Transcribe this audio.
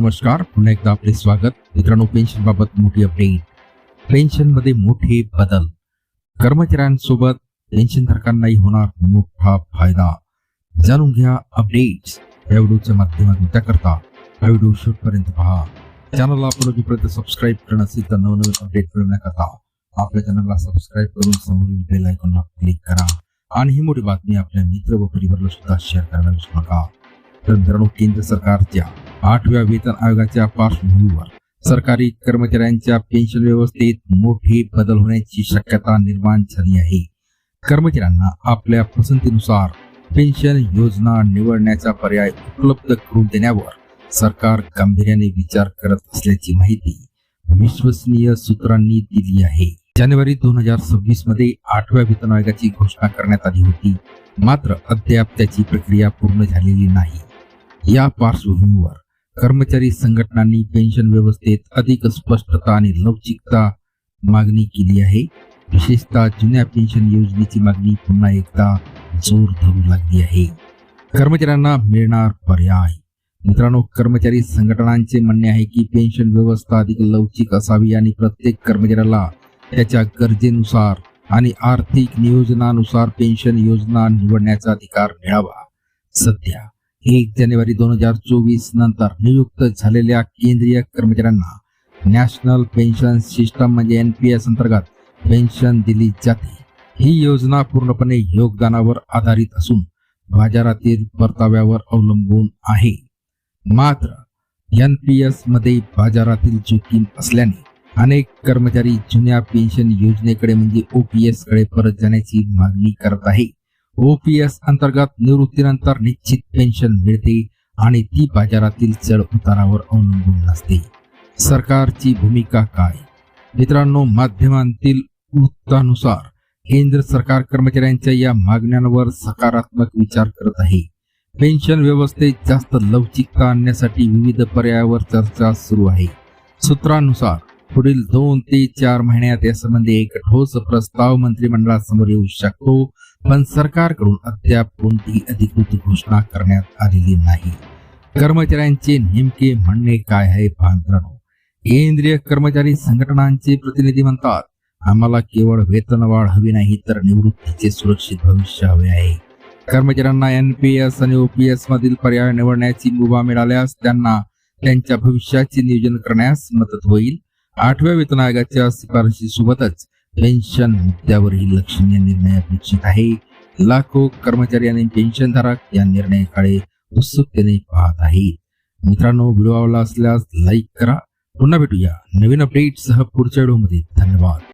नमस्कार, पुन्हा एकदा आपले स्वागत. मित्रांनो, पेन्शन बाबत मोठी अपडेट. पेन्शन मध्ये मोठे बदल. कर्मचाऱ्यांसोबत पेन्शनधारकांनाही होणार मोठा फायदा. जाणून घ्या अपडेट्स या व्हिडिओच्या माध्यमातून. त्याकरता हा व्हिडिओ शेवटपर्यंत पहा. चॅनलला आपण अजूनपर्यंत सबस्क्राईब करणं असेल तर नवनवीन अपडेट मिळवण्याकरता आपल्या चॅनलला सबस्क्राईब करून समोरील बेल आयकॉनला क्लिक करा आणि ही मोठी बातमी आपल्या मित्र व परिवाराला सुद्धा शेअर करायला विसरू नका. तर मित्रांनो, केंद्र सरकारच्या 8व्या वेतन आयोगाच्या पार्श्वभूमीवर सरकारी कर्मचाऱ्यांच्या पेन्शन व्यवस्थेत मोठे बदल होण्याची शक्यता निर्माण झाली आहे. कर्मचाऱ्यांना आपल्या पसंतीनुसार पेन्शन योजना निवडण्याचा पर्याय उपलब्ध करून देण्यावर सरकार गांभीर्याने विचार करत असल्याची माहिती विश्वसनीय सूत्रांनी दिली आहे. जानेवारी 2026 मध्ये 8व्या वेतन आयोगाची घोषणा करण्यात आली होती, मात्र अद्याप त्याची प्रक्रिया पूर्ण झालेली नाही. या पार्श्वभूमीवर कर्मचारी संघटनांनी पेन्शन व्यवस्थेत अधिक स्पष्टता आणि लवचिकता मागणी केली आहे. विशेषतः जुन्या पेन्शन योजनेची मागणी पुन्हा एकदा जोर धरू लागली आहे. कर्मचाऱ्यांना मिळणार पर्याय. मित्रांनो, कर्मचारी संघटनांचे म्हणणे आहे की पेन्शन व्यवस्था अधिक लवचिक असावी आणि प्रत्येक कर्मचाऱ्याला त्याच्या गरजेनुसार आणि आर्थिक नियोजनानुसार पेन्शन योजना निवडण्याचा अधिकार मिळावा. सध्या 1 जानेवारी 2024 नंतर नियुक्त झालेल्या केंद्रीय कर्मचाऱ्यांना नॅशनल पेन्शन सिस्टम म्हणजे NPS अंतर्गत पेन्शन दिली जाते. ही योजना पूर्णपणे योगदानावर आधारित असून बाजारातील परताव्यावर अवलंबून आहे. मात्र NPS मध्ये बाजारातील जोखीम असल्याने अनेक कर्मचारी जुन्या पेन्शन योजनेकडे म्हणजे OPS कडे परत जाण्याची मागणी करत आहे. OPS अंतर्गत निवृत्तीनंतर निश्चित पेन्शन मिळते आणि ती बाजारातील चढ उतारावर अवलंबून नसते. सरकारची भूमिका काय? मित्रांनो, माध्यमांतील वृत्तानुसार केंद्र सरकार कर्मचाऱ्यांच्या या मागण्यांवर सकारात्मक विचार करत आहे. पेन्शन व्यवस्थेत जास्त लवचिकता आणण्यासाठी विविध पर्यायावर चर्चा सुरू आहे. सूत्रांनुसार पुढील 2 ते 4 महिन्यात यासंबंधी एक ठोस प्रस्ताव मंत्रिमंडळासमोर येऊ शकतो, पण सरकारकडून अद्याप कोणतीही अधिकृत घोषणा करण्यात आलेली नाही. कर्मचाऱ्यांचे नेमके म्हणणे काय आहे पहा मित्रांनो. केंद्रीय कर्मचारी संघटनांचे प्रतिनिधी म्हणतात, आम्हाला केवळ वेतनवाढ हवी नाही तर निवृत्तीचे सुरक्षित भविष्य हवे आहे. कर्मचाऱ्यांना NPS आणि OPS मधील पर्याय निवडण्याची मुभा मिळाल्यास त्यांना त्यांच्या भविष्याचे नियोजन करण्यास मदत होईल. 8व्या वेतन आयोगाच्या शिफारशीसोबतच पेन्शन मुद्द्यावरही लक्षणीय निर्णय अपेक्षित आहे. लाखो कर्मचारी आणि पेन्शनधारक या निर्णयाकडे उत्सुकतेने पाहत आहेत. मित्रांनो, व्हिडिओ आवडला असल्यास लाईक करा. पुन्हा भेटूया नवीन अपडेटसह पुढच्या व्हिडिओमध्ये. धन्यवाद.